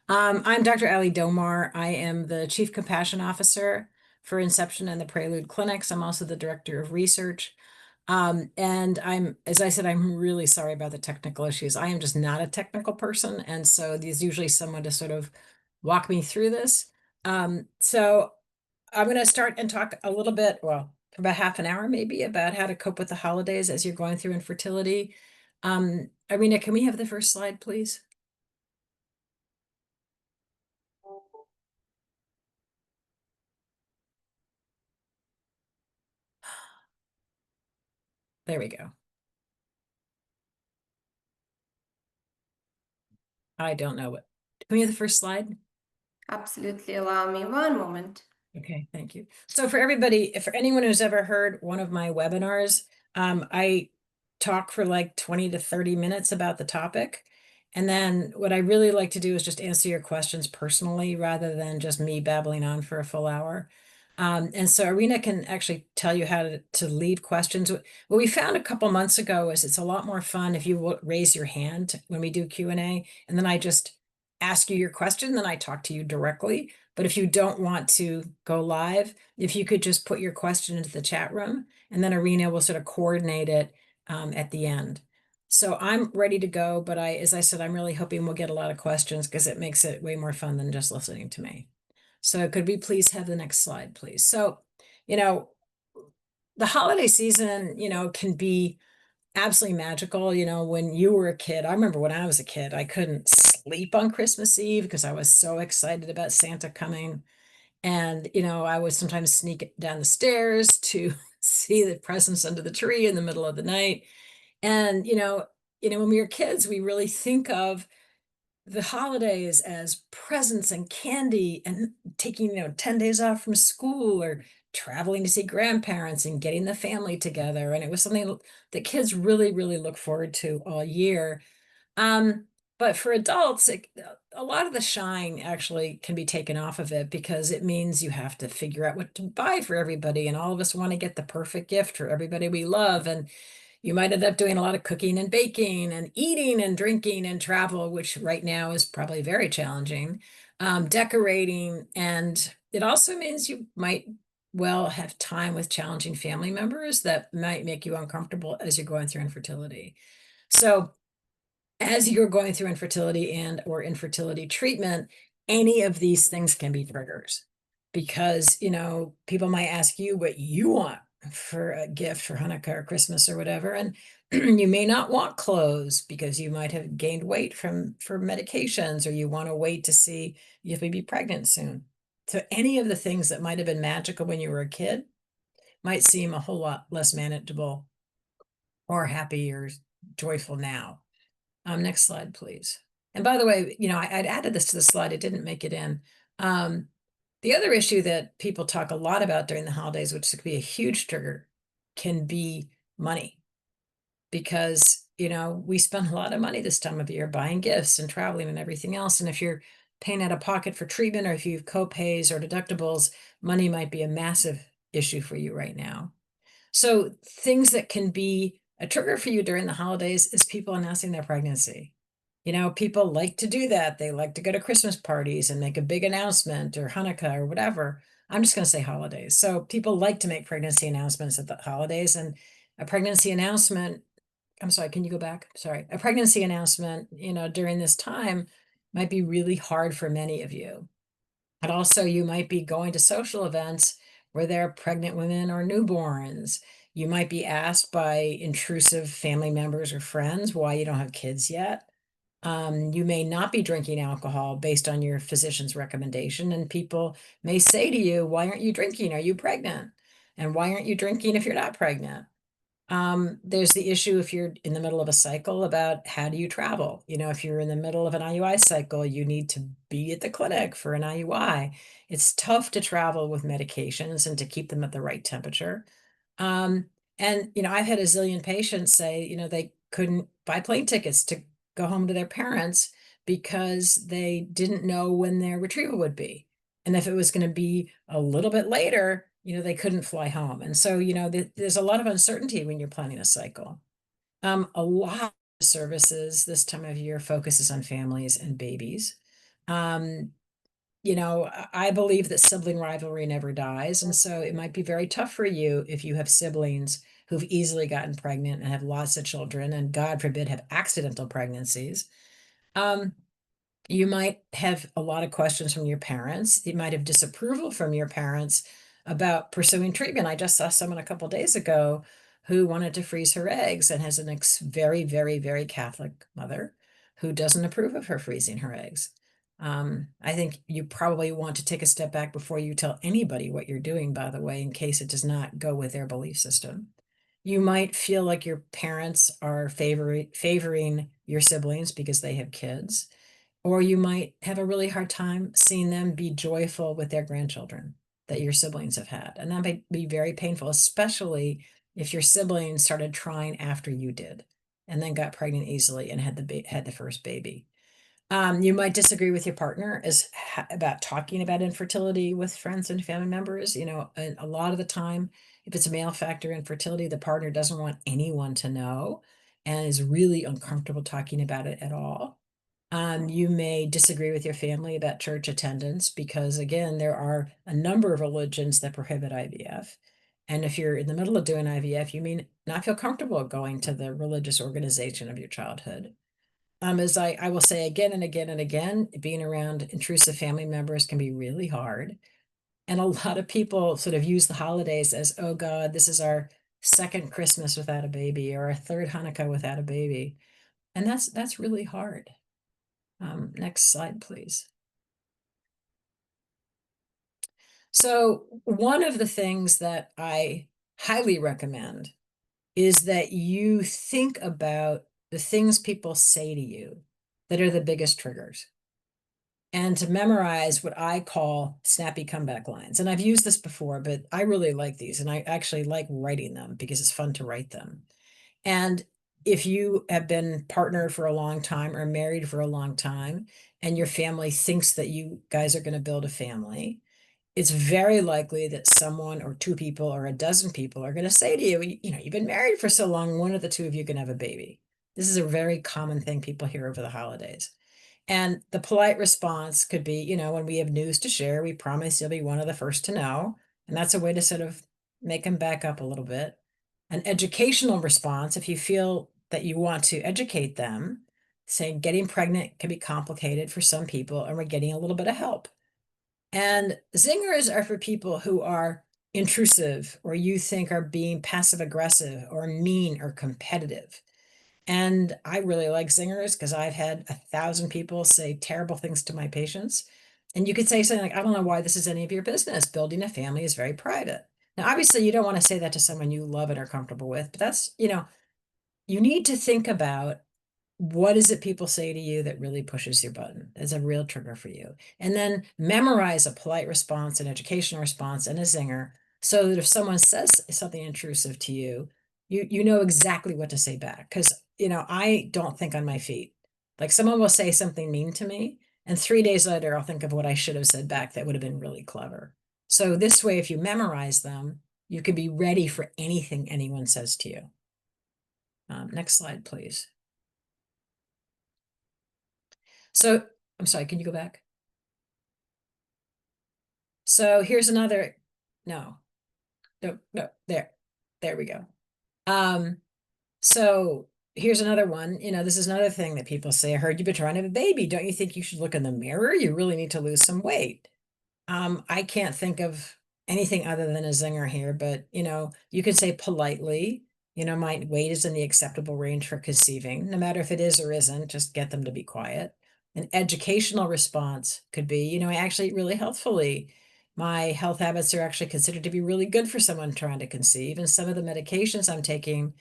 I'm Dr. Ali Domar. I am the Chief Compassion Officer for Inception and the Prelude Clinics. I'm also the Director of Research. And as I said, I'm really sorry about the technical issues. I am just not a technical person. And so there's usually someone to sort of walk me through this. So I'm going to start and talk a little bit, well, for about half an hour maybe, about how to cope with the holidays as you're going through infertility. Irina, can we have the first slide, please? There we go. I don't know what. Can we have the first slide? Absolutely. Allow me one moment. Okay, thank you. So for everybody, for anyone who's ever heard one of my webinars, I talk for like 20 to 30 minutes about the topic. And then what I really like to do is just answer your questions personally rather than just me babbling on for a full hour. And so Arena can actually tell you how to lead questions. What we found a couple months ago is it's a lot more fun if you raise your hand when we do Q&A, and then I just ask you your question, then I talk to you directly. But if you don't want to go live, if you could just put your question into the chat room, and then Arena will sort of coordinate it at the end. So I'm ready to go, but as I said, I'm really hoping we'll get a lot of questions because it makes it way more fun than just listening to me. So could we please have the next slide, please? So, you know, the holiday season, can be absolutely magical. When you were a kid, I remember when I was a kid, I couldn't sleep on Christmas Eve because I was so excited about Santa coming. And, I would sometimes sneak down the stairs to see the presents under the tree in the middle of the night. And, when we were kids, we really think of the holidays as presents and candy and taking, 10 days off from school or traveling to see grandparents and getting the family together. And it was something that kids really, really look forward to all year. Um, but for adults, a lot of the shine actually can be taken off of it because it means you have to figure out what to buy for everybody. And all of us want to get the perfect gift for everybody we love. And you might end up doing a lot of cooking and baking and eating and drinking and travel, which right now is probably very challenging, decorating. And it also means you might well have time with challenging family members that might make you uncomfortable as you're going through infertility. So as you're going through infertility and or infertility treatment, any of these things can be triggers because, people might ask you what you want for a gift for Hanukkah or Christmas or whatever. And you may not want clothes because you might have gained weight for medications, or you want to wait to see if you may be pregnant soon. So any of the things that might have been magical when you were a kid might seem a whole lot less manageable or happy or joyful now. Next slide, please. And by the way, I'd added this to the slide. It didn't make it in. The other issue that people talk a lot about during the holidays, which could be a huge trigger, can be money. Because, we spend a lot of money this time of year buying gifts and traveling and everything else. And if you're paying out of pocket for treatment, or if you have co-pays or deductibles, money might be a massive issue for you right now. So things that can be a trigger for you during the holidays is people announcing their pregnancy. People like to do that. They like to go to Christmas parties and make a big announcement, or Hanukkah or whatever. I'm just going to say holidays. So people like to make pregnancy announcements at the holidays, and a pregnancy announcement, I'm sorry, can you go back? Sorry. A pregnancy announcement, during this time might be really hard for many of you. But also, you might be going to social events where there are pregnant women or newborns. You might be asked by intrusive family members or friends why you don't have kids yet. You may not be drinking alcohol based on your physician's recommendation, and people may say to you, "Why aren't you drinking? Are you pregnant? And why aren't you drinking if you're not pregnant?" There's the issue if you're in the middle of a cycle about how do you travel. If you're in the middle of an IUI cycle, you need to be at the clinic for an IUI. It's tough to travel with medications and to keep them at the right temperature. Um, and I've had a zillion patients say, they couldn't buy plane tickets to go home to their parents because they didn't know when their retrieval would be. And if it was going to be a little bit later, they couldn't fly home. And so, there's a lot of uncertainty when you're planning a cycle. A lot of services this time of year focuses on families and babies. I believe that sibling rivalry never dies. And so it might be very tough for you if you have siblings who've easily gotten pregnant and have lots of children, and God forbid, have accidental pregnancies. Um, you might have a lot of questions from your parents. You might have disapproval from your parents about pursuing treatment. I just saw someone a couple days ago who wanted to freeze her eggs and has an very, very, very Catholic mother who doesn't approve of her freezing her eggs. I think you probably want to take a step back before you tell anybody what you're doing, by the way, in case it does not go with their belief system. You might feel like your parents are favoring your siblings because they have kids, or you might have a really hard time seeing them be joyful with their grandchildren that your siblings have had. And that might be very painful, especially if your siblings started trying after you did and then got pregnant easily and had the first baby. You might disagree with your partner about talking about infertility with friends and family members. And a lot of the time, if it's a male factor infertility, the partner doesn't want anyone to know and is really uncomfortable talking about it at all. You may disagree with your family about church attendance because, again, there are a number of religions that prohibit IVF. And if you're in the middle of doing IVF, you may not feel comfortable going to the religious organization of your childhood. As I will say again and again and again, being around intrusive family members can be really hard. And a lot of people sort of use the holidays as, oh God, this is our second Christmas without a baby or our third Hanukkah without a baby. And that's really hard. Next slide, please. So one of the things that I highly recommend is that you think about the things people say to you that are the biggest triggers, and to memorize what I call snappy comeback lines. And I've used this before, but I really like these, and I actually like writing them because it's fun to write them. And if you have been partnered for a long time or married for a long time, and your family thinks that you guys are going to build a family, it's very likely that someone or two people or a dozen people are going to say to you, you've been married for so long, one of the two of you can have a baby. This is a very common thing people hear over the holidays. And the polite response could be, when we have news to share, we promise you'll be one of the first to know. And that's a way to sort of make them back up a little bit. An educational response, if you feel that you want to educate them, saying getting pregnant can be complicated for some people, and we're getting a little bit of help. And zingers are for people who are intrusive or you think are being passive aggressive or mean or competitive. And I really like zingers because I've had 1,000 people say terrible things to my patients. And you could say something like, I don't know why this is any of your business. Building a family is very private. Now, obviously, you don't want to say that to someone you love and are comfortable with, but that's, you need to think about what is it people say to you that really pushes your button. It's a real trigger for you. And then memorize a polite response, an educational response, and a zinger so that if someone says something intrusive to you, you know exactly what to say back. Because, I don't think on my feet. Like someone will say something mean to me, and 3 days later, I'll think of what I should have said back that would have been really clever. So this way, if you memorize them, you can be ready for anything anyone says to you. Next slide, please. So I'm sorry, can you go back? So here's another, no, there we go. So here's another one. This is another thing that people say. I heard you've been trying to have a baby. Don't you think you should look in the mirror? You really need to lose some weight. I can't think of anything other than a zinger here, but you could say politely, my weight is in the acceptable range for conceiving, no matter if it is or isn't, just get them to be quiet. An educational response could be, I actually eat really healthfully. My health habits are actually considered to be really good for someone trying to conceive, and some of the medications I'm taking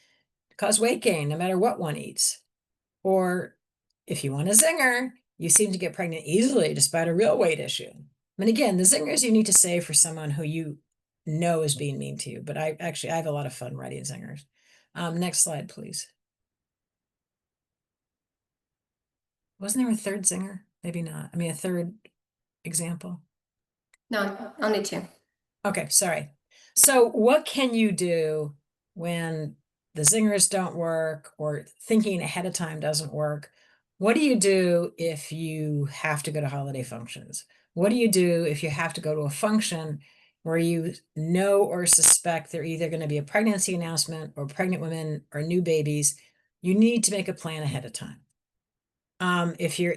cause weight gain, no matter what one eats. Or if you want a zinger, you seem to get pregnant easily despite a real weight issue. And again, the zingers you need to say for someone who you know is being mean to you, but I have a lot of fun writing zingers. Next slide, please. Wasn't there a third zinger? Maybe not. I mean, a third example. No, only two. Okay, sorry. So what can you do when the zingers don't work or thinking ahead of time doesn't work? What do you do if you have to go to holiday functions? What do you do if you have to go to a function where you know or suspect they're either going to be a pregnancy announcement or pregnant women or new babies? You need to make a plan ahead of time. If you're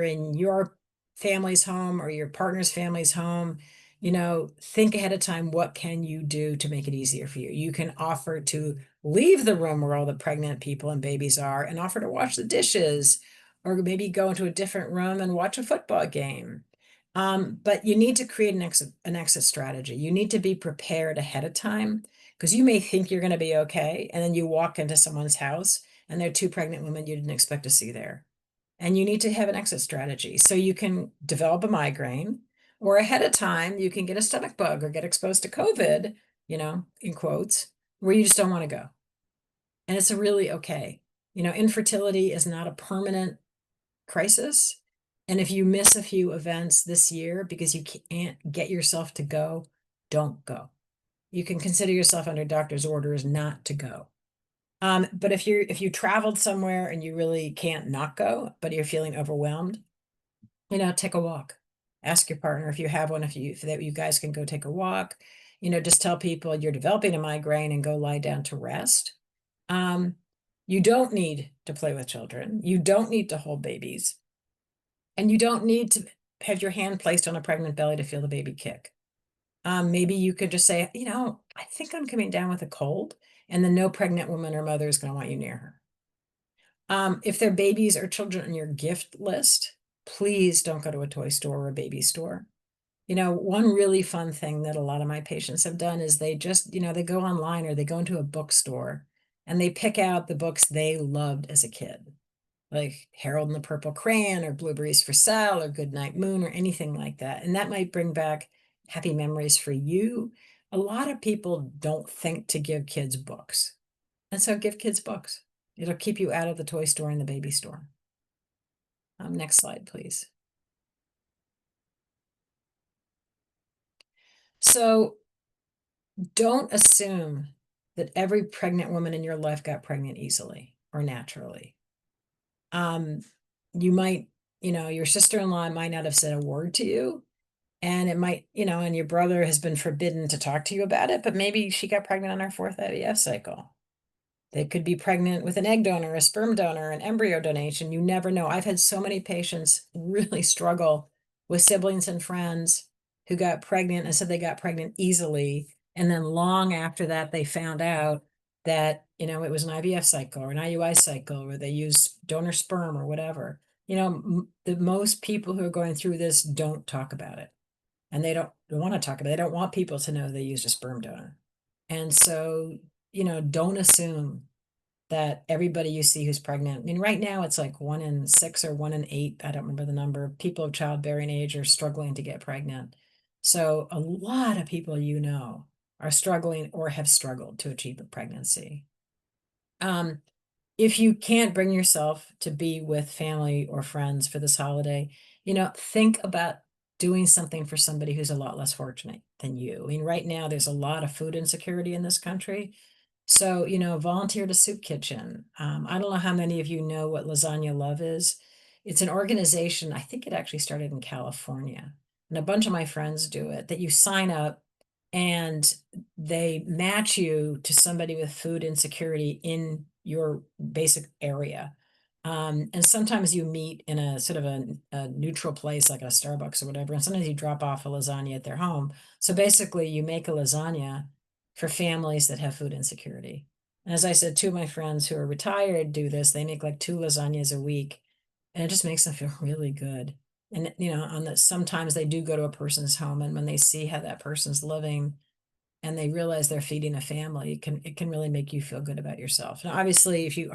in your family's home or your partner's family's home, think ahead of time, what can you do to make it easier for you? You can offer to leave the room where all the pregnant people and babies are and offer to wash the dishes, or maybe go into a different room and watch a football game. But you need to create an exit strategy. You need to be prepared ahead of time, because you may think you're going to be okay, and then you walk into someone's house and there are two pregnant women you didn't expect to see there. And you need to have an exit strategy so you can develop a migraine, or ahead of time, you can get a stomach bug or get exposed to COVID, in quotes, where you just don't want to go. And it's really okay. Infertility is not a permanent crisis. And if you miss a few events this year because you can't get yourself to go, don't go. You can consider yourself under doctor's orders not to go. But if you traveled somewhere and you really can't not go, but you're feeling overwhelmed, take a walk. Ask your partner if you have one, if that you guys can go take a walk. Just tell people you're developing a migraine and go lie down to rest. Um, you don't need to play with children. You don't need to hold babies. And you don't need to have your hand placed on a pregnant belly to feel the baby kick. Maybe you could just say, I think I'm coming down with a cold, and then no pregnant woman or mother is going to want you near her. If there are babies or children on your gift list, please don't go to a toy store or a baby store. One really fun thing that a lot of my patients have done is they just, they go online or they go into a bookstore and they pick out the books they loved as a kid, like Harold and the Purple Crayon or Blueberries for Sale or Goodnight Moon or anything like that. And that might bring back happy memories for you. A lot of people don't think to give kids books. And so give kids books. It'll keep you out of the toy store and the baby store. Next slide, please. So don't assume that every pregnant woman in your life got pregnant easily or naturally. You might, your sister-in-law might not have said a word to you, and it might, and your brother has been forbidden to talk to you about it, but maybe she got pregnant on her fourth IVF cycle. They could be pregnant with an egg donor, a sperm donor, an embryo donation. You never know. I've had so many patients really struggle with siblings and friends who got pregnant and said they got pregnant easily. And then long after that, they found out that, it was an IVF cycle or an IUI cycle where they used donor sperm or whatever. The most people who are going through this don't talk about it. And they don't want to talk about it. They don't want people to know they used a sperm donor. And so, don't assume that everybody you see who's pregnant. I mean, right now it's like 1 in 6 or 1 in 8. I don't remember the number. People of childbearing age are struggling to get pregnant. So a lot of people are struggling or have struggled to achieve a pregnancy. If you can't bring yourself to be with family or friends for this holiday, think about doing something for somebody who's a lot less fortunate than you. I mean, right now there's a lot of food insecurity in this country. So, volunteer at a soup kitchen. I don't know how many of you know what Lasagna Love is. It's an organization, I think it actually started in California, and a bunch of my friends do it, that you sign up and they match you to somebody with food insecurity in your basic area. And sometimes you meet in a sort of a neutral place like a Starbucks or whatever, and sometimes you drop off a lasagna at their home. So basically, you make a lasagna for families that have food insecurity. And as I said, two of my friends who are retired do this. They make like 2 lasagnas a week, and it just makes them feel really good. And sometimes they do go to a person's home, and when they see how that person's living and they realize they're feeding a family, it can really make you feel good about yourself. Now, obviously, if you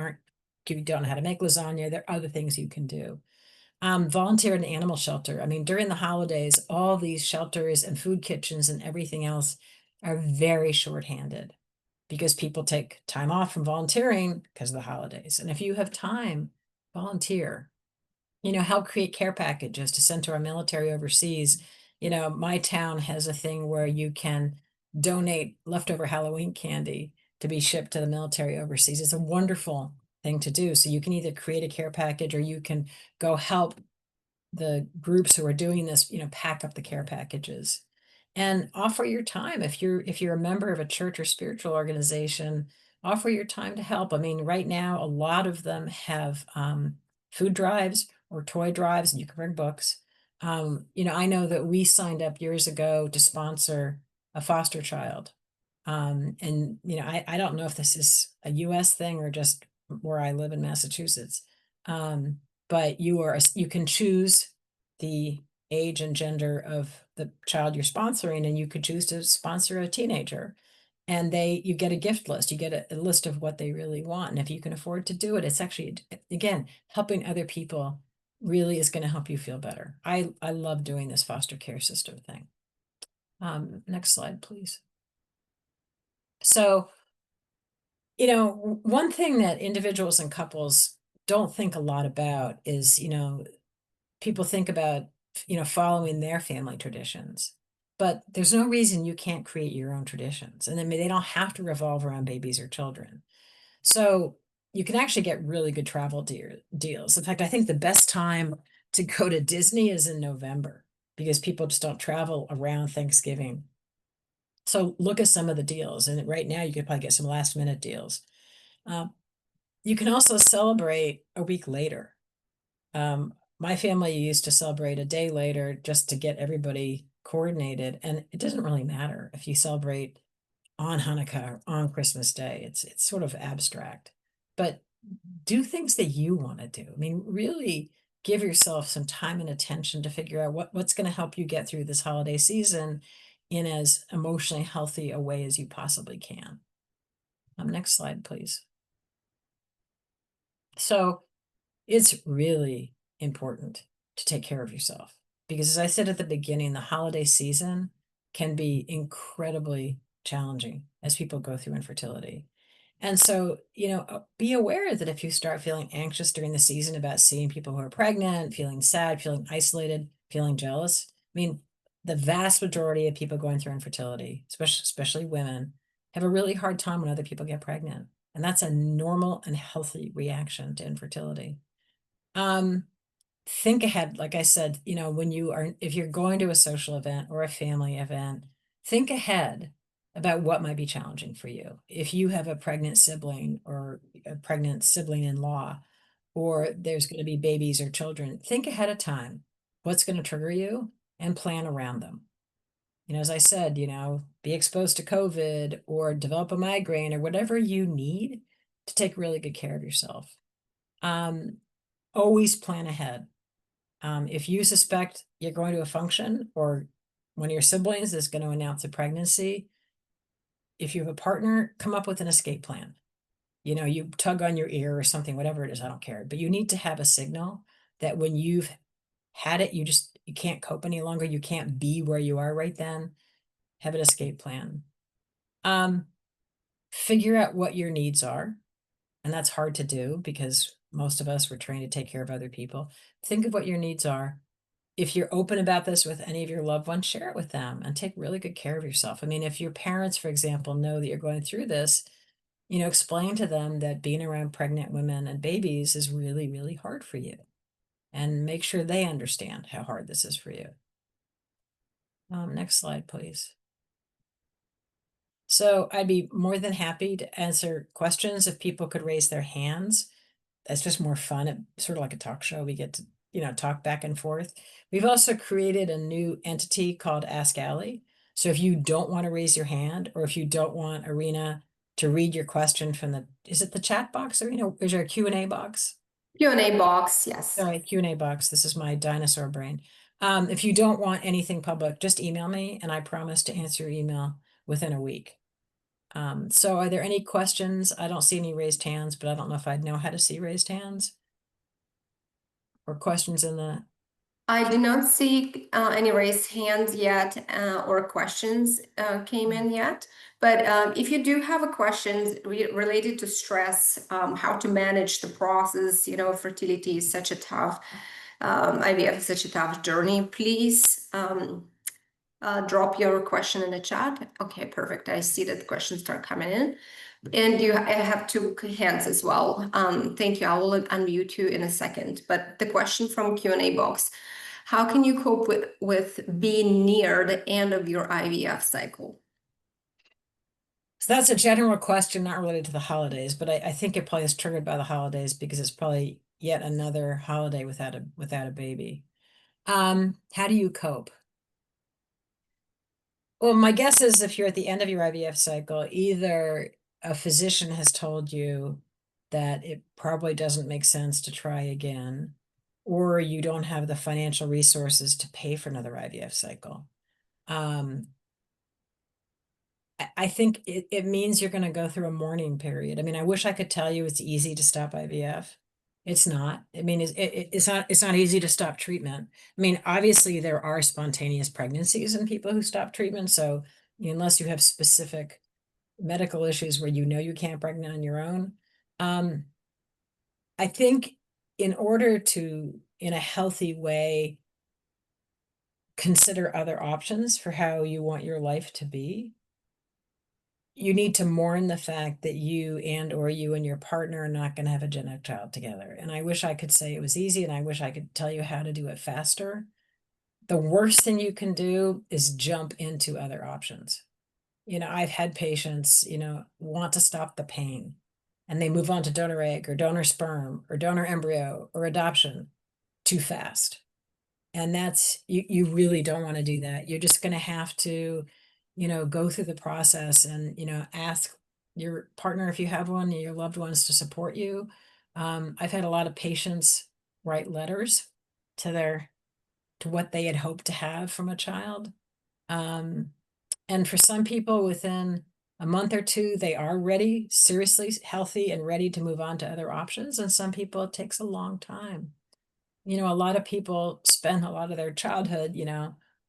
don't know how to make lasagna, there are other things you can do. Volunteer at an animal shelter. I mean, during the holidays, all these shelters and food kitchens and everything else are very shorthanded because people take time off from volunteering because of the holidays. And if you have time, volunteer. Help create care packages to send to our military overseas. My town has a thing where you can donate leftover Halloween candy to be shipped to the military overseas. It's a wonderful thing to do. So you can either create a care package or you can go help the groups who are doing this, pack up the care packages and offer your time. If you're a member of a church or spiritual organization, offer your time to help. I mean, right now, a lot of them have food drives or toy drives, and you can bring books. I know that we signed up years ago to sponsor a foster child. And I don't know if this is a US thing or just where I live in Massachusetts. But you can choose the age and gender of the child you're sponsoring, and you could choose to sponsor a teenager. And you get a gift list, you get a list of what they really want. And if you can afford to do it, it's actually, again, helping other people really is going to help you feel better. I love doing this foster care system thing. Next slide, please. So, one thing that individuals and couples don't think a lot about is, people think about, following their family traditions, but there's no reason you can't create your own traditions. And they don't have to revolve around babies or children. So you can actually get really good travel deals. In fact, I think the best time to go to Disney is in November because people just don't travel around Thanksgiving. So look at some of the deals, and right now you could probably get some last minute deals. You can also celebrate a week later. My family used to celebrate a day later just to get everybody coordinated, and it doesn't really matter if you celebrate on Hanukkah or on Christmas Day. It's sort of abstract, but do things that you want to do. I mean, really give yourself some time and attention to figure out what's going to help you get through this holiday season in as emotionally healthy a way as you possibly can. Next slide, please. So it's really important to take care of yourself because, as I said at the beginning, the holiday season can be incredibly challenging as people go through infertility. And so, be aware that if you start feeling anxious during the season about seeing people who are pregnant, feeling sad, feeling isolated, feeling jealous, I mean, the vast majority of people going through infertility, especially women, have a really hard time when other people get pregnant. And that's a normal and healthy reaction to infertility. Think ahead, like I said, if you're going to a social event or a family event, think ahead about what might be challenging for you. If you have a pregnant sibling or a pregnant sibling-in-law, or there's going to be babies or children, think ahead of time what's going to trigger you and plan around them. As I said, be exposed to COVID or develop a migraine or whatever you need to take really good care of yourself. Always plan ahead. If you suspect you're going to a function or one of your siblings is going to announce a pregnancy, if you have a partner, come up with an escape plan. You tug on your ear or something, whatever it is, I don't care. But you need to have a signal that when you've had it, you can't cope any longer. You can't be where you are right then. Have an escape plan. Figure out what your needs are. And that's hard to do because most of us were trained to take care of other people. Think of what your needs are. If you're open about this with any of your loved ones, share it with them and take really good care of yourself. I mean, if your parents, for example, know that you're going through this, explain to them that being around pregnant women and babies is really, really hard for you. And make sure they understand how hard this is for you. Next slide, please. So I'd be more than happy to answer questions if people could raise their hands. That's just more fun. It's sort of like a talk show. We get to, talk back and forth. We've also created a new entity called Ask Allie. So if you don't want to raise your hand, or if you don't want Arena to read your question from is it the chat box, or, is there a Q&A box? Q&A box, yes. All right, Q&A box. This is my dinosaur brain. If you don't want anything public, just email me and I promise to answer your email within a week. So are there any questions? I don't see any raised hands, but I don't know if I'd know how to see raised hands or questions in the. I do not see any raised hands yet or questions came in yet. But if you do have a questions related to stress, how to manage the process, fertility is such a tough, IVF is such a tough journey, please drop your question in the chat. Okay, perfect. I see that the questions start coming in. And I have two hands as well. Thank you. I will unmute you in a second. But the question from Q&A box, how can you cope with being near the end of your IVF cycle? So that's a general question, not related to the holidays, but I think it probably is triggered by the holidays because it's probably yet another holiday without a baby. How do you cope? Well, my guess is if you're at the end of your IVF cycle, either a physician has told you that it probably doesn't make sense to try again, or you don't have the financial resources to pay for another IVF cycle. I think it means you're going to go through a mourning period. I mean, I wish I could tell you it's easy to stop IVF. It's not. I mean, it's not easy to stop treatment. I mean, obviously there are spontaneous pregnancies in people who stop treatment. So unless you have specific medical issues where you know you can't pregnant on your own, I think in order to, in a healthy way, consider other options for how you want your life to be, you need to mourn the fact that you and your partner are not going to have a genetic child together. And I wish I could say it was easy, and I wish I could tell you how to do it faster. The worst thing you can do is jump into other options. I've had patients, want to stop the pain, and they move on to donor egg or donor sperm or donor embryo or adoption too fast. And you really don't want to do that. You're just going to have to, go through the process and, ask your partner, if you have one, your loved ones, to support you. I've had a lot of patients write letters to what they had hoped to have from a child. And for some people, within a month or two, they are ready, seriously healthy and ready to move on to other options. And some people, it takes a long time. A lot of people spend a lot of their childhood,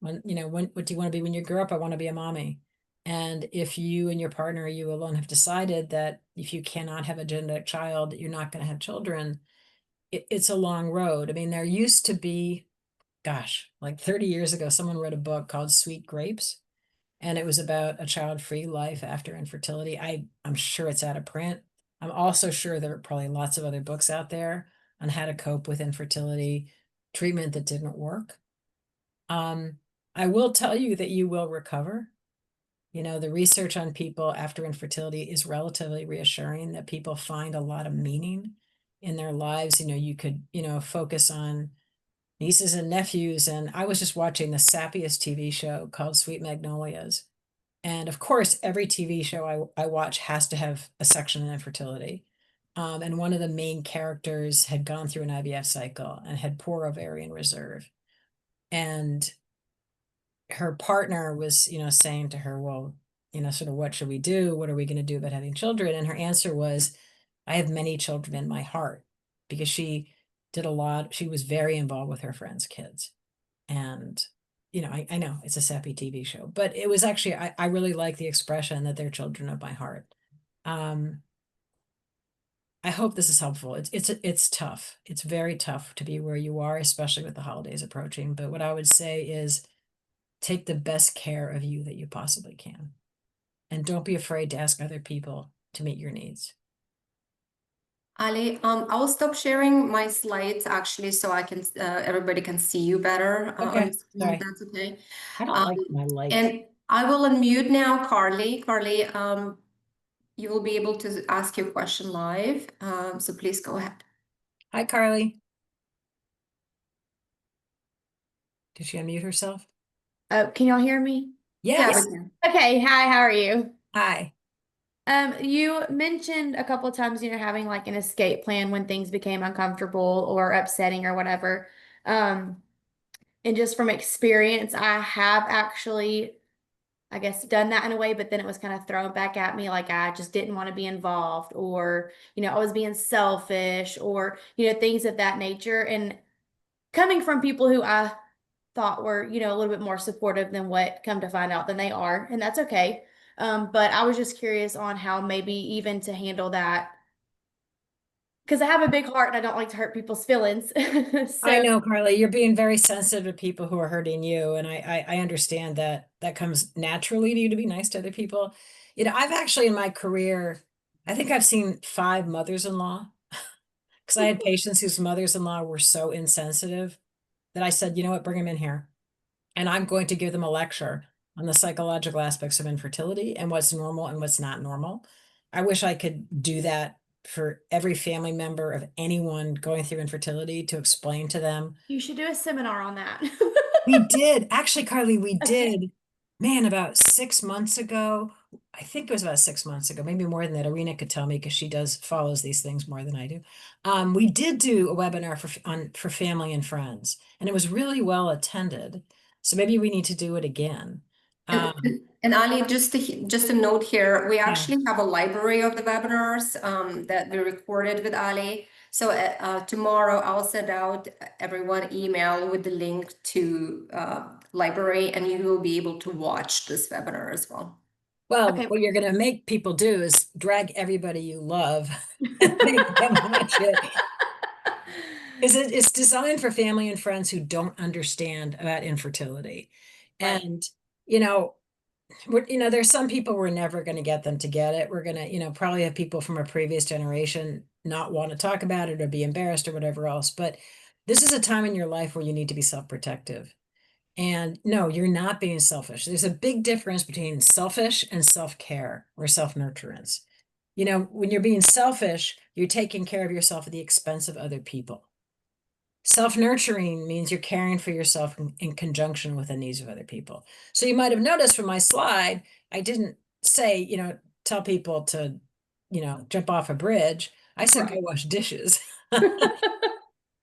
what do you want to be when you grow up? I want to be a mommy. And if you and your partner, or you alone, have decided that if you cannot have a genetic child, you're not going to have children, it's a long road. I mean, there used to be, gosh, like 30 years ago, someone wrote a book called Sweet Grapes, and it was about a child-free life after infertility. I'm sure it's out of print. I'm also sure there are probably lots of other books out there on how to cope with infertility treatment that didn't work. I will tell you that you will recover. The research on people after infertility is relatively reassuring, that people find a lot of meaning in their lives. You could, focus on nieces and nephews. And I was just watching the sappiest TV show called Sweet Magnolias. And of course, every TV show I watch has to have a section on infertility. And one of the main characters had gone through an IVF cycle and had poor ovarian reserve. And her partner was, saying to her, well, sort of, what should we do? What are we going to do about having children? And her answer was, I have many children in my heart, because she was very involved with her friends' kids. And, I know it's a sappy TV show, but it was actually, I really like the expression that they're children of my heart. I hope this is helpful. It's tough. It's very tough to be where you are, especially with the holidays approaching. But what I would say is take the best care of you that you possibly can. And don't be afraid to ask other people to meet your needs. Ali, I will stop sharing my slides actually, so I can everybody can see you better Okay, on screen, if sorry. that's okay. I don't like my light. And I will unmute now, Carly. Carly, you will be able to ask your question live. So please go ahead. Hi, Carly. Did she unmute herself? Oh, can y'all hear me? Yeah, Yes. we can. Okay, hi, how are you? Hi. You mentioned a couple of times, having like an escape plan when things became uncomfortable or upsetting or whatever. And just from experience, I have actually, I guess, done that in a way, but then it was kind of thrown back at me like I just didn't want to be involved, or, I was being selfish, or, things of that nature. And coming from people who I thought were, a little bit more supportive than what come to find out than they are, and that's okay. But I was just curious on how maybe even to handle that, because I have a big heart and I don't like to hurt people's feelings. I So, know, Carly, you're being very sensitive to people who are hurting you. And I understand that comes naturally to you to be nice to other people. I've actually in my career, I think I've seen 5 mothers-in-law because I had patients whose mothers-in-law were so insensitive that I said, you know what, bring them in here. And I'm going to give them a lecture on the psychological aspects of infertility and what's normal and what's not normal. I wish I could do that for every family member of anyone going through infertility to explain to them. You should do a seminar on that. We did, actually, Carly, we Okay. did, man, about 6 months ago. I think it was about 6 months ago, maybe more than that. Arena could tell me because she follows these things more than I do. We did do a webinar for family and friends, and it was really well attended. So maybe we need to do it again. And, and Ali, just a note here, we Yeah. actually have a library of the webinars that we recorded with Ali. So tomorrow I'll send out everyone email with the link to library, and you will be able to watch this webinar as well. Well, Okay. what you're going to make people do is drag everybody you love and make them watch it. It's designed for family and friends who don't understand about infertility. Right. And, there's some people we're never going to get them to get it. We're going to, probably have people from a previous generation not want to talk about it or be embarrassed or whatever else. But this is a time in your life where you need to be self-protective. And no, you're not being selfish. There's a big difference between selfish and self-care or self-nurturance. When you're being selfish, you're taking care of yourself at the expense of other people. Self-nurturing means you're caring for yourself in conjunction with the needs of other people. So you might have noticed from my slide, I didn't say, tell people to, jump off a bridge. I said, go wash dishes.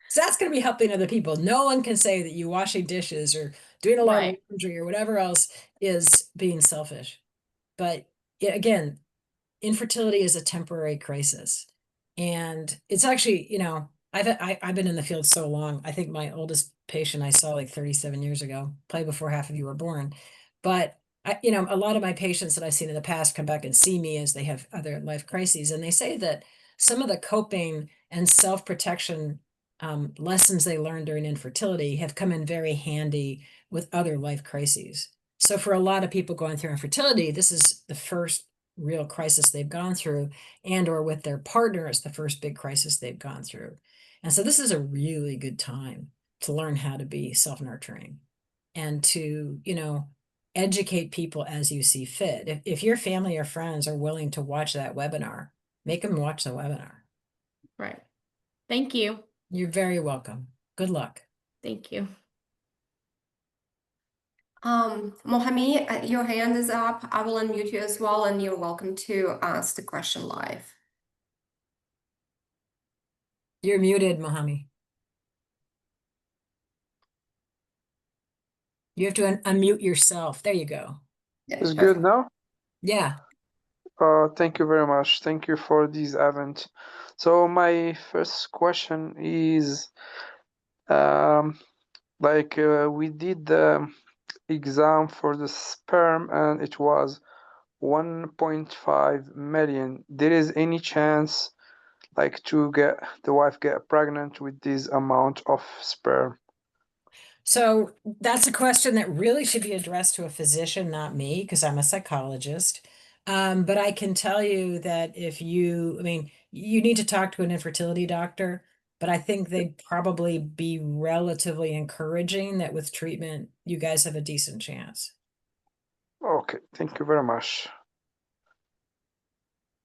So that's going to be helping other people. No one can say that you washing dishes or doing a lot of Right. laundry or whatever else is being selfish. But again, infertility is a temporary crisis. And it's actually, I've been in the field so long. I think my oldest patient I saw like 37 years ago, probably before half of you were born. But a lot of my patients that I've seen in the past come back and see me as they have other life crises. And they say that some of the coping and self-protection lessons they learned during infertility have come in very handy with other life crises. So for a lot of people going through infertility, this is the first real crisis they've gone through, and or with their partner, it's the first big crisis they've gone through. And so this is a really good time to learn how to be self-nurturing and to, educate people as you see fit. If your family or friends are willing to watch that webinar, make them watch the webinar. Right. Thank you. You're very welcome. Good luck. Thank you. Mohami, your hand is up. I will unmute you as well, and you're welcome to ask the question live. You're muted, Mohami. You have to unmute yourself. There you go. Yeah, It's perfect. good now? Yeah. Thank you very much. Thank you for this event. So my first question is, we did the exam for the sperm and it was 1.5 million. There is any chance to get the wife get pregnant with this amount of sperm? So that's a question that really should be addressed to a physician, not me, because I'm a psychologist. But I can tell you that you need to talk to an infertility doctor, but I think they'd probably be relatively encouraging that with treatment, you guys have a decent chance. Okay, thank you very much.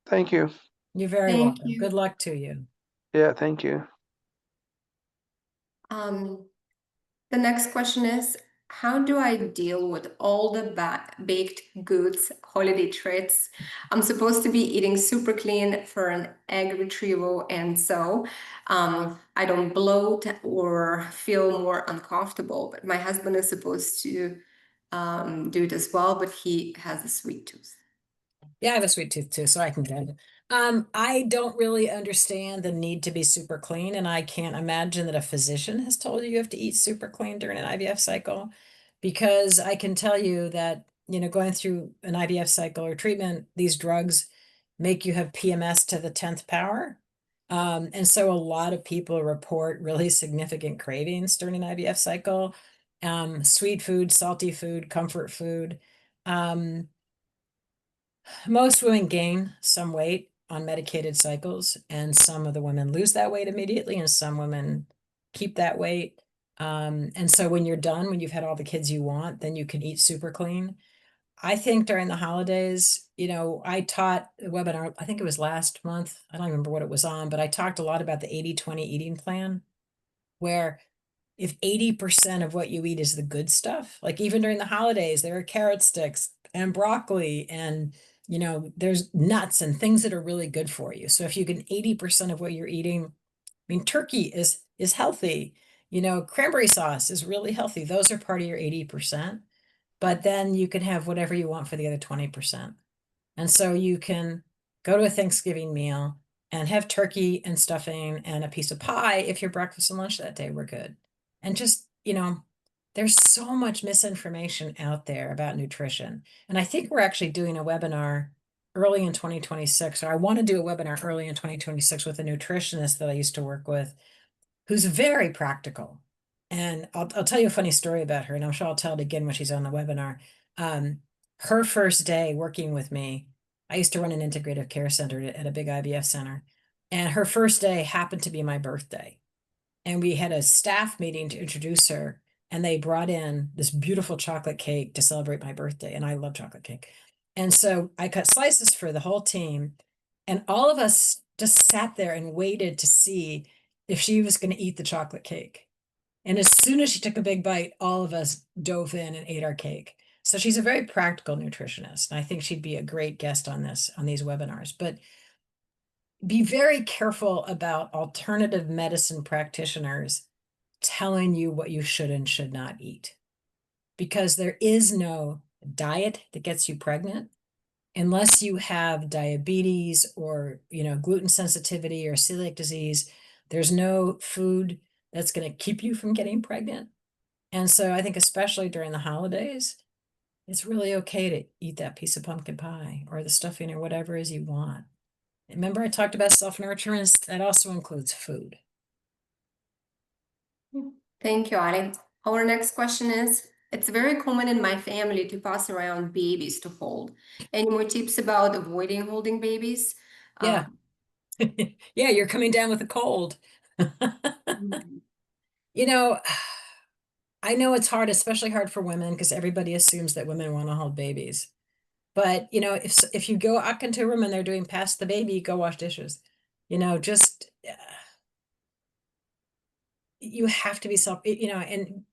Thank you. You're very Thank welcome. you. Good luck to you. Yeah, thank you. The next question is, how do I deal with all the baked goods holiday treats? I'm supposed to be eating super clean for an egg retrieval, and so I don't bloat or feel more uncomfortable. But my husband is supposed to do it as well, but he has a sweet tooth. Yeah, I have a sweet tooth too, so I can get it. I don't really understand the need to be super clean, and I can't imagine that a physician has told you have to eat super clean during an IVF cycle, because I can tell you that, going through an IVF cycle or treatment, these drugs make you have PMS to the 10th power. And so a lot of people report really significant cravings during an IVF cycle. Sweet food, salty food, comfort food. Most women gain some weight on medicated cycles, and some of the women lose that weight immediately, and some women keep that weight. And so when you're done, when you've had all the kids you want, then you can eat super clean. I think during the holidays, I taught a webinar, I think it was last month. I don't remember what it was on, but I talked a lot about the 80-20 eating plan, where if 80% of what you eat is the good stuff, like even during the holidays, there are carrot sticks and broccoli and, there's nuts and things that are really good for you. So if you can 80% of what you're eating, I mean, turkey is healthy, cranberry sauce is really healthy. Those are part of your 80%, but then you can have whatever you want for the other 20%. And so you can go to a Thanksgiving meal and have turkey and stuffing and a piece of pie if your breakfast and lunch that day were good. And just, there's so much misinformation out there about nutrition. And I think we're actually doing a webinar early in 2026, or I want to do a webinar early in 2026 with a nutritionist that I used to work with, who's very practical. And I'll tell you a funny story about her, and I'm sure I'll tell it again when she's on the webinar. Her first day working with me, I used to run an integrative care center at a big IVF center, and her first day happened to be my birthday. And we had a staff meeting to introduce her, and they brought in this beautiful chocolate cake to celebrate my birthday, and I love chocolate cake. And so I cut slices for the whole team, and all of us just sat there and waited to see if she was going to eat the chocolate cake. And as soon as she took a big bite, all of us dove in and ate our cake. So she's a very practical nutritionist, and I think she'd be a great guest on these webinars. But be very careful about alternative medicine practitioners telling you what you should and should not eat, because there is no diet that gets you pregnant unless you have diabetes or, gluten sensitivity or celiac disease. There's no food that's going to keep you from getting pregnant. And so I think especially during the holidays, it's really okay to eat that piece of pumpkin pie or the stuffing or whatever it is you want. Remember, I talked about self-nurturance. That also includes food. Thank you, Ali. Our next question is, it's very common in my family to pass around babies to hold. Any more tips about avoiding holding babies? Yeah. Yeah, you're coming down with a cold. You know, I know it's hard, especially hard for women, because everybody assumes that women want to hold babies. But, if you go up into a room and they're doing pass the baby, go wash dishes. Just you have to be and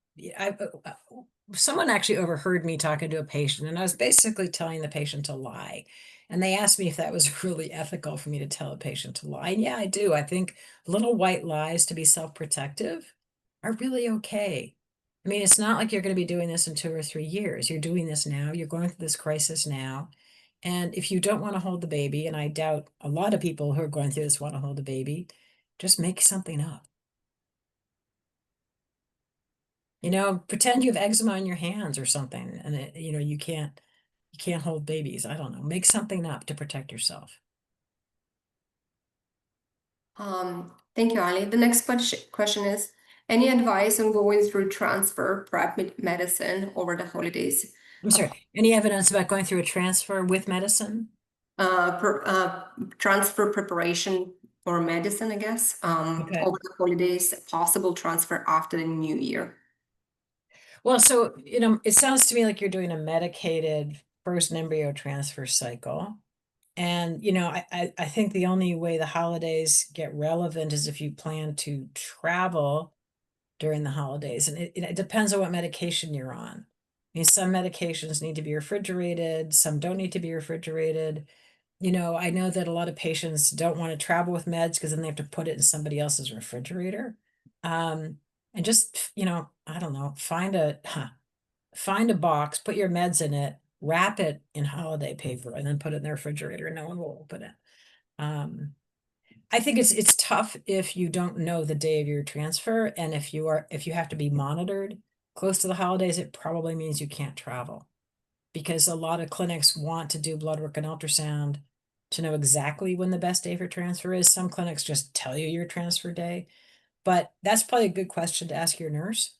someone actually overheard me talking to a patient, and I was basically telling the patient to lie. And they asked me if that was really ethical for me to tell a patient to lie. And yeah, I do. I think little white lies to be self-protective are really okay. I mean, it's not like you're going to be doing this in 2 or 3 years. You're doing this now. You're going through this crisis now. And if you don't want to hold the baby, and I doubt a lot of people who are going through this want to hold the baby, just make something up. Pretend you have eczema on your hands or something, and you can't hold babies. I don't know. Make something up to protect yourself. Thank you, Ali. The next question is, any advice on going through transfer prep medicine over the holidays? I'm sorry. Any evidence about going through a transfer with medicine? Transfer preparation or medicine, I guess, Okay. over the holidays, possible transfer after the new year. Well, so, it sounds to me like you're doing a medicated first embryo transfer cycle. And, I think the only way the holidays get relevant is if you plan to travel during the holidays. And it depends on what medication you're on. I mean, some medications need to be refrigerated, some don't need to be refrigerated. I know that a lot of patients don't want to travel with meds because then they have to put it in somebody else's refrigerator. And just, I don't know, find a box, put your meds in it, wrap it in holiday paper, and then put it in the refrigerator, and no one will open it. I think it's tough if you don't know the day of your transfer, and if you have to be monitored close to the holidays, it probably means you can't travel, because a lot of clinics want to do blood work and ultrasound to know exactly when the best day for transfer is. Some clinics just tell you your transfer day, but that's probably a good question to ask your nurse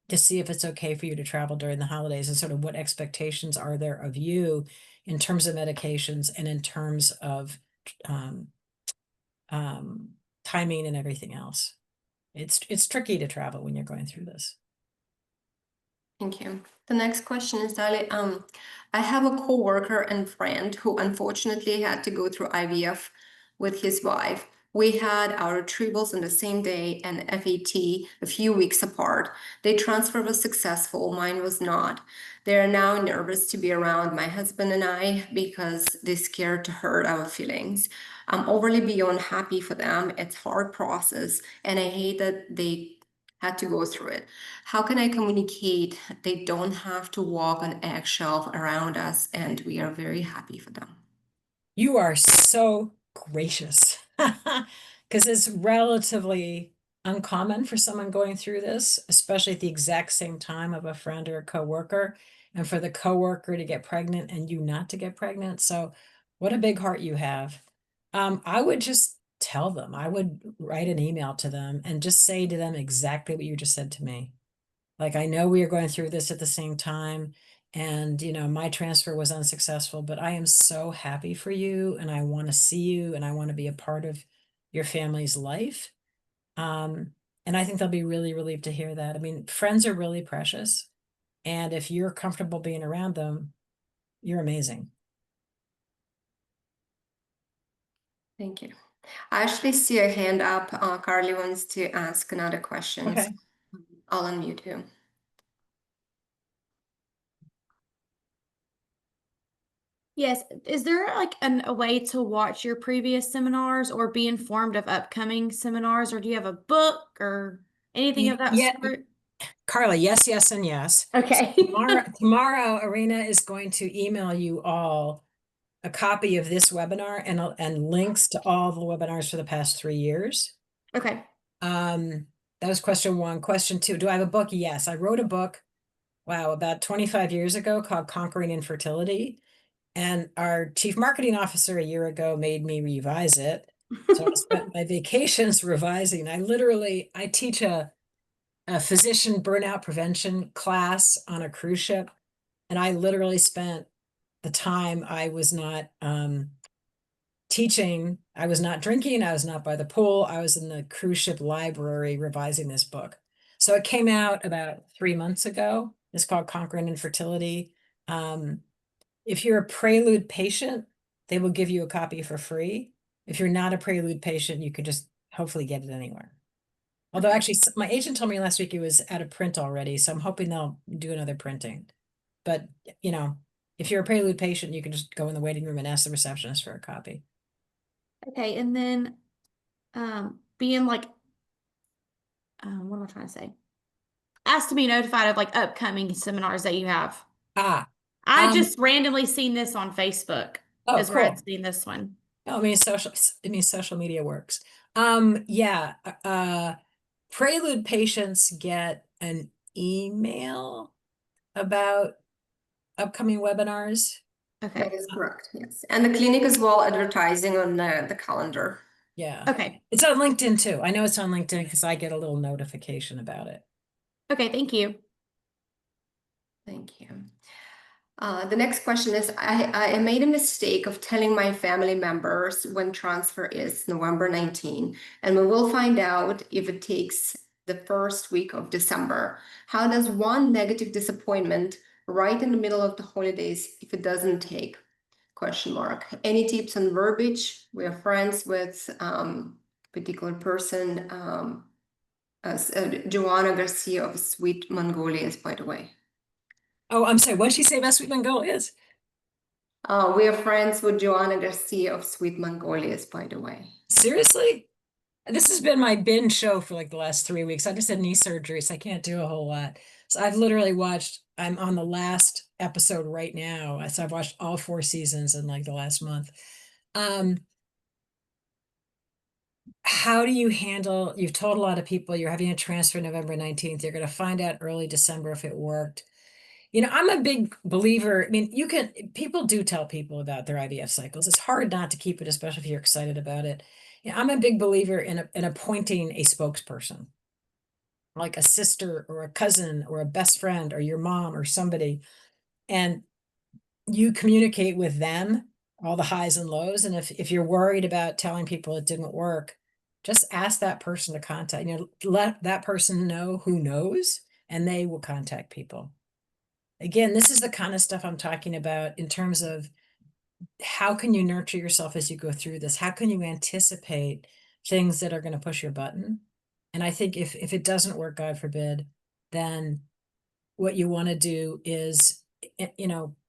to see if it's okay for you to travel during the holidays, and sort of what expectations are there of you in terms of medications and in terms of timing and everything else. It's tricky to travel when you're going through this. Thank you. The next question is, Dali, I have a coworker and friend who unfortunately had to go through IVF with his wife. We had our retrievals on the same day and FAT a few weeks apart. Their transfer was successful, mine was not. They are now nervous to be around my husband and I because they're scared to hurt our feelings. I'm overly beyond happy for them. It's a hard process, and I hate that they had to go through it. How can I communicate they don't have to walk on eggshells around us, and we are very happy for them? You are so gracious because it's relatively uncommon for someone going through this, especially at the exact same time of a friend or a coworker, and for the coworker to get pregnant and you not to get pregnant. So what a big heart you have. I would just tell them, I would write an email to them and just say to them exactly what you just said to me. Like, I know we are going through this at the same time, and my transfer was unsuccessful, but I am so happy for you, and I want to see you, and I want to be a part of your family's life. And I think they'll be really relieved to hear that. I mean, friends are really precious, and if you're comfortable being around them, you're amazing. Thank you. I actually see a hand up. Carly wants to ask another question. Okay. I'll unmute you. Yes. Is there like a way to watch your previous seminars or be informed of upcoming seminars, or do you have a book or anything of that Yeah. sort? Carla, yes, yes, and yes. Okay. Tomorrow, Arena is going to email you all a copy of this webinar and links to all the webinars for the past 3 years. Okay. That was question 1. Question 2, do I have a book? Yes, I wrote a book, wow, about 25 years ago called Conquering Infertility. And our chief marketing officer a year ago made me revise it. So I spent my vacations revising. I teach a physician burnout prevention class on a cruise ship. And I literally spent the time I was not teaching, I was not drinking, I was not by the pool, I was in the cruise ship library revising this book. So it came out about 3 months ago. It's called Conquering Infertility. If you're a Prelude patient, they will give you a copy for free. If you're not a Prelude patient, you could just hopefully get it anywhere. Although actually, my agent told me last week it was out of print already, so I'm hoping they'll do another printing. But, if you're a Prelude patient, you can just go in the waiting room and ask the receptionist for a copy. Okay. And then being like, what am I trying to say? Asked to be notified of like upcoming seminars that you have. I just randomly seen this on Facebook. Oh, Is where cool. I'd seen this one. No, social media works. Yeah. Prelude patients get an email about upcoming webinars. Okay. That is correct, yes. And the clinic as well advertising on the calendar. Yeah. Okay. It's on LinkedIn too. I know it's on LinkedIn because I get a little notification about it. Okay. Thank you. Thank you. The next question is, I made a mistake of telling my family members when transfer is November 19, and we will find out if it takes the first week of December. How does one negative disappointment right in the middle of the holidays if it doesn't take? Question mark. Any tips on verbiage? We are friends with particular person, Joanna Garcia of Sweet Mongolias, by the way. Oh, I'm sorry. What did she say about Sweet Mongolias? We are friends with Joanna Garcia of Sweet Mongolias, by the way. Seriously? This has been my binge show for like the last 3 weeks. I just had knee surgery, so I can't do a whole lot. So I've literally I'm on the last episode right now. So I've watched all 4 seasons in like the last month. How do you handle, you've told a lot of people you're having a transfer November 19th. You're going to find out early December if it worked. I'm a big believer. I mean, people do tell people about their IVF cycles. It's hard not to keep it, especially if you're excited about it. I'm a big believer in appointing a spokesperson, like a sister or a cousin or a best friend or your mom or somebody. And you communicate with them all the highs and lows. And if you're worried about telling people it didn't work, just ask that person to contact, let that person know who knows, and they will contact people. Again, this is the kind of stuff I'm talking about in terms of how can you nurture yourself as you go through this? How can you anticipate things that are going to push your button? And I think if it doesn't work, God forbid, then what you want to do is,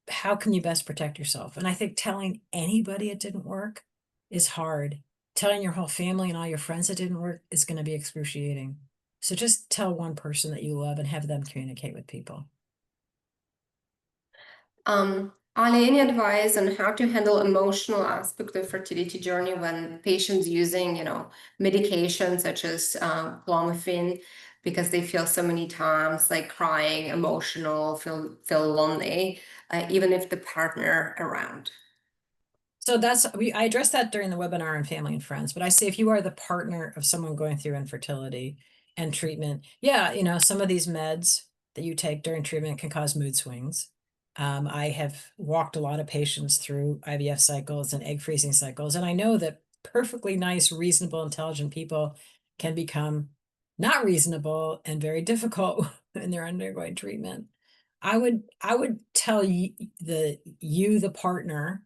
how can you best protect yourself? And I think telling anybody it didn't work is hard. Telling your whole family and all your friends it didn't work is going to be excruciating. So just tell one person that you love and have them communicate with people. Ali, any advice on how to handle emotional aspect of fertility journey when patients using, medication such as clomiphene, because they feel so many times like crying, emotional, feel lonely, even if the partner around? So I addressed that during the webinar on family and friends, but I say if you are the partner of someone going through infertility and treatment, yeah, some of these meds that you take during treatment can cause mood swings. I have walked a lot of patients through IVF cycles and egg freezing cycles, and I know that perfectly nice, reasonable, intelligent people can become not reasonable and very difficult when they're undergoing treatment. I would tell the partner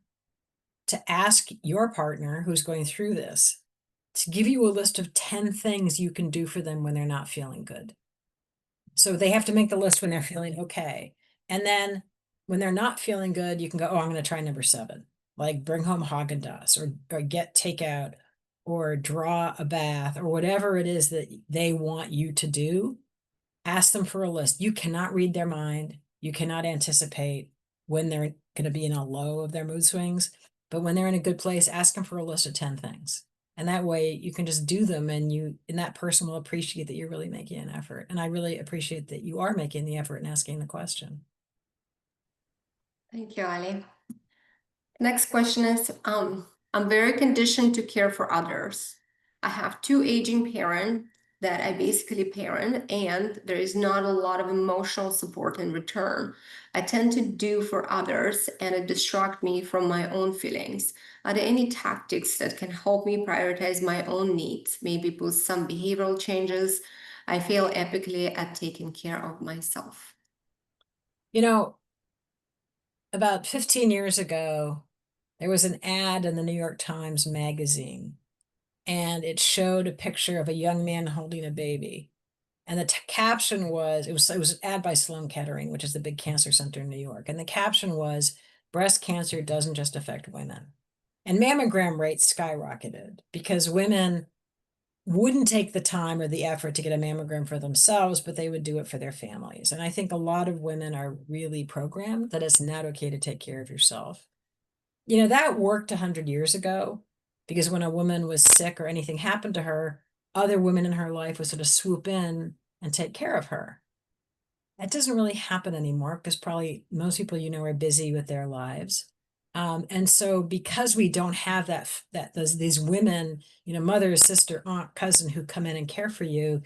to ask your partner who's going through this to give you a list of 10 things you can do for them when they're not feeling good. So they have to make the list when they're feeling okay. And then when they're not feeling good, you can go, oh, I'm going to try number 7, like bring home Haagen-Dazs or get takeout or draw a bath or whatever it is that they want you to do. Ask them for a list. You cannot read their mind. You cannot anticipate when they're going to be in a low of their mood swings. But when they're in a good place, ask them for a list of 10 things. And that way you can just do them and that person will appreciate that you're really making an effort. And I really appreciate that you are making the effort and asking the question. Thank you, Ali. Next question is, I'm very conditioned to care for others. I have 2 aging parents that I basically parent, and there is not a lot of emotional support in return. I tend to do for others, and it distracts me from my own feelings. Are there any tactics that can help me prioritize my own needs? Maybe put some behavioral changes. I fail epically at taking care of myself. About 15 years ago, there was an ad in the New York Times magazine, and it showed a picture of a young man holding a baby. And the caption was, it was an ad by Sloan Kettering, which is the big cancer center in New York. And the caption was, breast cancer doesn't just affect women. And mammogram rates skyrocketed because women wouldn't take the time or the effort to get a mammogram for themselves, but they would do it for their families. And I think a lot of women are really programmed that it's not okay to take care of yourself. That worked 100 years ago because when a woman was sick or anything happened to her, other women in her life would sort of swoop in and take care of her. That doesn't really happen anymore because probably most people are busy with their lives. And so because we don't have these women, mother, sister, aunt, cousin who come in and care for you,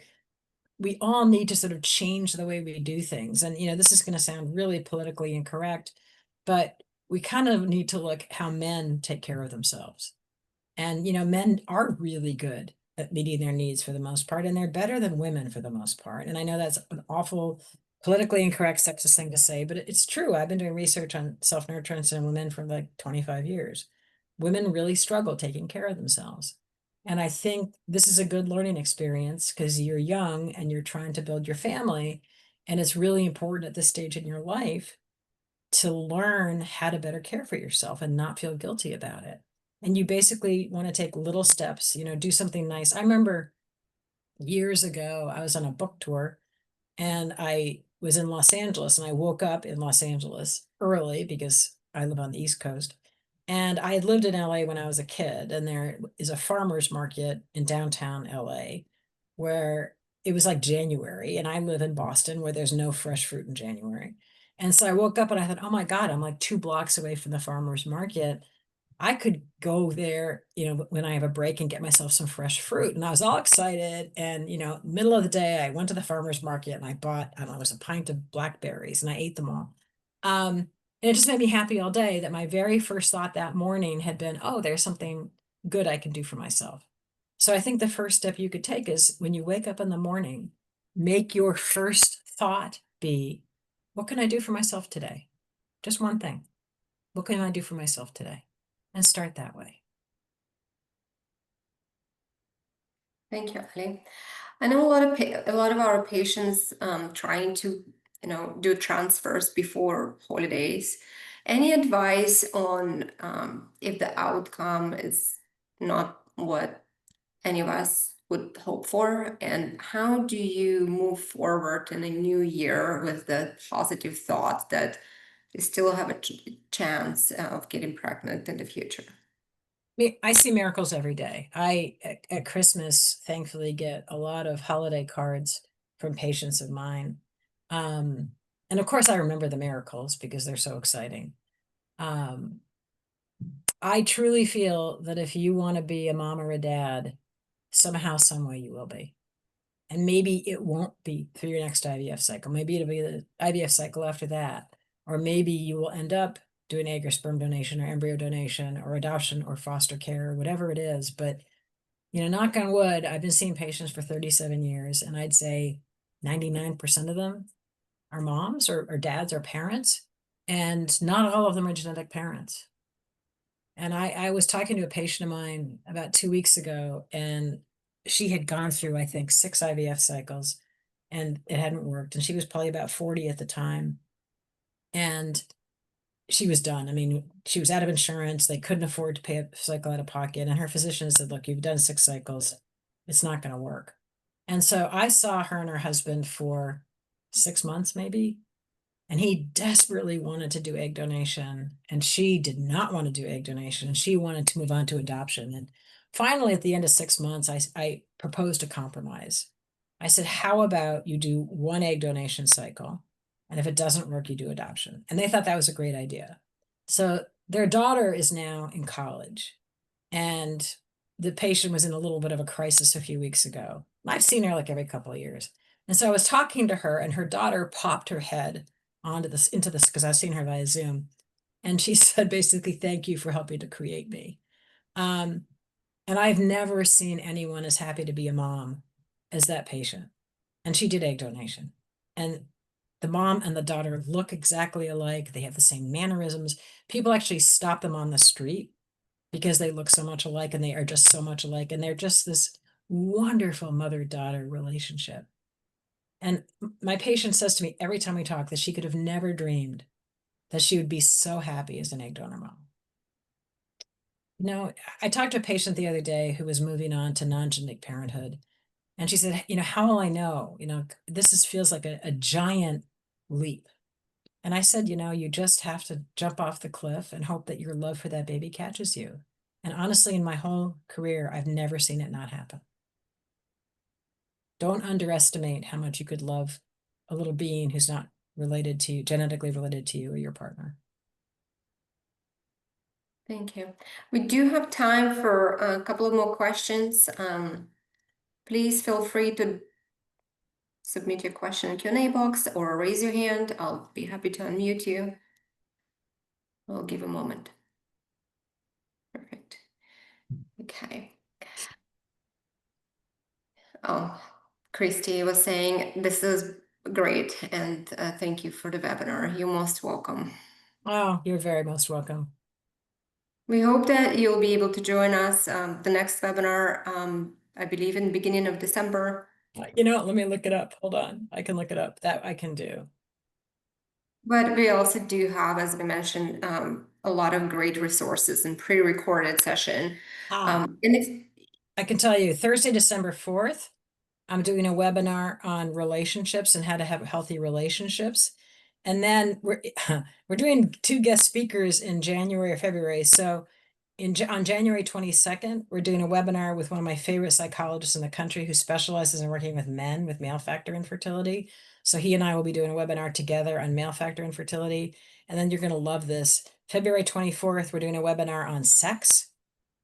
we all need to sort of change the way we do things. And, this is going to sound really politically incorrect, but we kind of need to look how men take care of themselves. And, men are really good at meeting their needs for the most part, and they're better than women for the most part. And I know that's an awful politically incorrect sexist thing to say, but it's true. I've been doing research on self-nurturance in women for like 25 years. Women really struggle taking care of themselves. And I think this is a good learning experience because you're young and you're trying to build your family. And it's really important at this stage in your life to learn how to better care for yourself and not feel guilty about it. And you basically want to take little steps, do something nice. I remember years ago, I was on a book tour and I was in Los Angeles and I woke up in Los Angeles early because I live on the East Coast. And I had lived in LA when I was a kid, and there is a farmer's market in downtown LA where it was like January, and I live in Boston where there's no fresh fruit in January. And so I woke up and I thought, oh my God, I'm like 2 blocks away from the farmer's market. I could go there, when I have a break and get myself some fresh fruit. And I was all excited. And, middle of the day, I went to the farmer's market and I bought, I don't know, it was a pint of blackberries and I ate them all. And it just made me happy all day that my very first thought that morning had been, oh, there's something good I can do for myself. So I think the first step you could take is when you wake up in the morning, make your first thought be, what can I do for myself today? Just one thing. What can I do for myself today? And start that way. Thank you, Ali. I know a lot of our patients trying to, do transfers before holidays. Any advice on if the outcome is not what any of us would hope for, and how do you move forward in a new year with the positive thought that you still have a chance of getting pregnant in the future? I see miracles every day. At Christmas, thankfully, get a lot of holiday cards from patients of mine. And of course, I remember the miracles because they're so exciting. I truly feel that if you want to be a mom or a dad, somehow, some way you will be. And maybe it won't be through your next IVF cycle. Maybe it'll be the IVF cycle after that. Or maybe you will end up doing egg or sperm donation or embryo donation or adoption or foster care or whatever it is. But, knock on wood, I've been seeing patients for 37 years, and I'd say 99% of them are moms or dads or parents, and not all of them are genetic parents. And I was talking to a patient of mine about 2 weeks ago, and she had gone through, I think, 6 IVF cycles, and it hadn't worked. And she was probably about 40 at the time. And she was done. I mean, she was out of insurance. They couldn't afford to pay a cycle out of pocket. And her physician said, look, you've done 6 cycles. It's not going to work. And so I saw her and her husband for 6 months, maybe. And he desperately wanted to do egg donation, and she did not want to do egg donation. She wanted to move on to adoption. And finally, at the end of 6 months, I proposed a compromise. I said, how about you do 1 egg donation cycle? And if it doesn't work, you do adoption. And they thought that was a great idea. So their daughter is now in college, and the patient was in a little bit of a crisis a few weeks ago. I've seen her like every couple of years. And so I was talking to her, and her daughter popped her head into this because I've seen her via Zoom. And she said, basically, thank you for helping to create me. And I've never seen anyone as happy to be a mom as that patient. And she did egg donation. And the mom and the daughter look exactly alike. They have the same mannerisms. People actually stop them on the street because they look so much alike, and they are just so much alike. And they're just this wonderful mother-daughter relationship. And my patient says to me every time we talk that she could have never dreamed that she would be so happy as an egg donor mom. I talked to a patient the other day who was moving on to non-genetic parenthood. And she said, how will I know? This feels like a giant leap. And I said, you just have to jump off the cliff and hope that your love for that baby catches you. And honestly, in my whole career, I've never seen it not happen. Don't underestimate how much you could love a little being who's not related to you, genetically related to you or your partner. Thank you. We do have time for a couple of more questions. Please feel free to submit your question in Q&A box or raise your hand. I'll be happy to unmute you. I'll give a moment. Perfect. Okay. Oh, Christy was saying this is great, and thank you for the webinar. You're most welcome. Oh, you're very most welcome. We hope that you'll be able to join us the next webinar, I believe in the beginning of December. Let me look it up. Hold on. I can look it up. That I can do. But we also do have, as we mentioned, a lot of great resources and pre-recorded session. And if I can tell you, Thursday, December 4th, I'm doing a webinar on relationships and how to have healthy relationships. And then we're doing 2 guest speakers in January or February. So on January 22nd, we're doing a webinar with one of my favorite psychologists in the country who specializes in working with men with male factor infertility. So he and I will be doing a webinar together on male factor infertility. And then you're going to love this. February 24th, we're doing a webinar on sex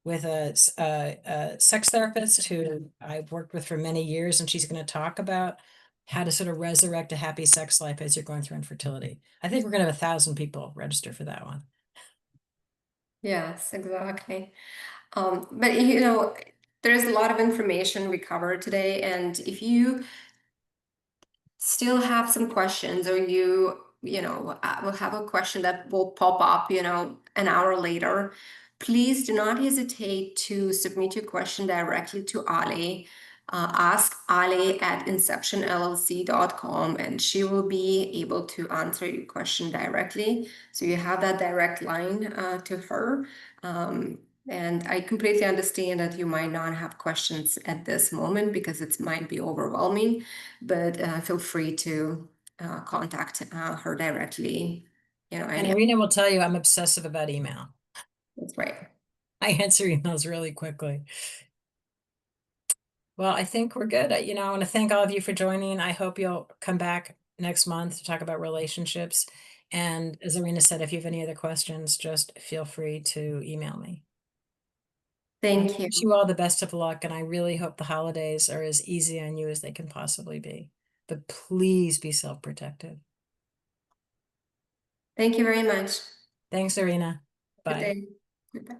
with a sex therapist who I've worked with for many years, and she's going to talk about how to sort of resurrect a happy sex life as you're going through infertility. I think we're gonna have 1,000 people register for that one. Yes, exactly. But you know, there's a lot of information we covered today, and if you still have some questions, or you know, will have a question that will pop up, you know, an hour later, please do not hesitate to submit your question directly to Ali. Ask Ali at inceptionllc.com, and she will be able to answer your question directly. So you have that direct line to her. And I completely understand that you might not have questions at this moment because it might be overwhelming, but feel free to contact her directly. You know, And and Irina will tell you I'm obsessive about email. that's right. I answer emails really quickly. Well, I think we're good. You know, I want to thank all of you for joining. I hope you'll come back next month to talk about relationships. And as Irina said, if you have any other questions, just feel free to email me. Thank I wish you. you all the best of luck, and I really hope the holidays are as easy on you as they can possibly be. But please be self-protective. Thank you very much. Thanks, Irina. Good Bye. day. Goodbye.